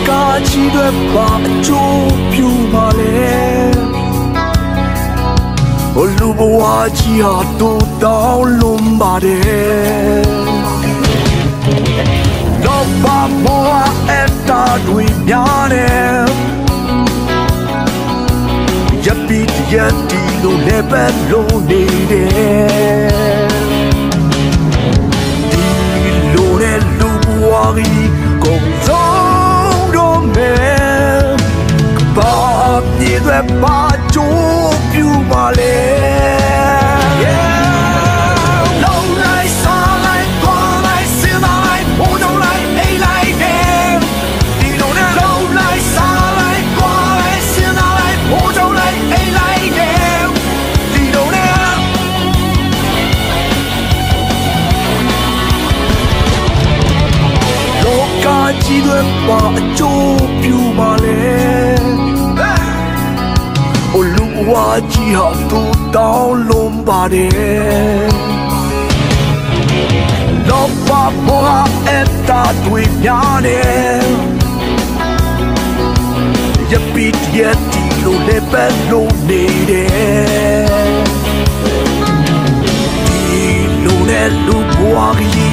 ကားကြီးတွေပါအကျိုးပြုပါလေလူဘဝကြီးဟာတူတောင်းလုံးပါတယ်လောဘမောဟအတားတွေများတယ်ရပီတရတီလို့လည်းပဲလုံးနေတယ်ဒီလိုနဲ့လူဘဝကြီးကုန်ဆုံးတော့မယ်ဘာပြေတွေပါချိုးပြူပါလေကြီးတွေပါအကျိုးပြုပါလေလူဘဝကြီးဟာတူတောင်းလုံးပါတယ်လောဘမောဟအတားတွေများတယ်ရပီတရတီလို့လည်းပဲလုံးနေတယ်ဒီလိုနဲ့လူဘဝကြီး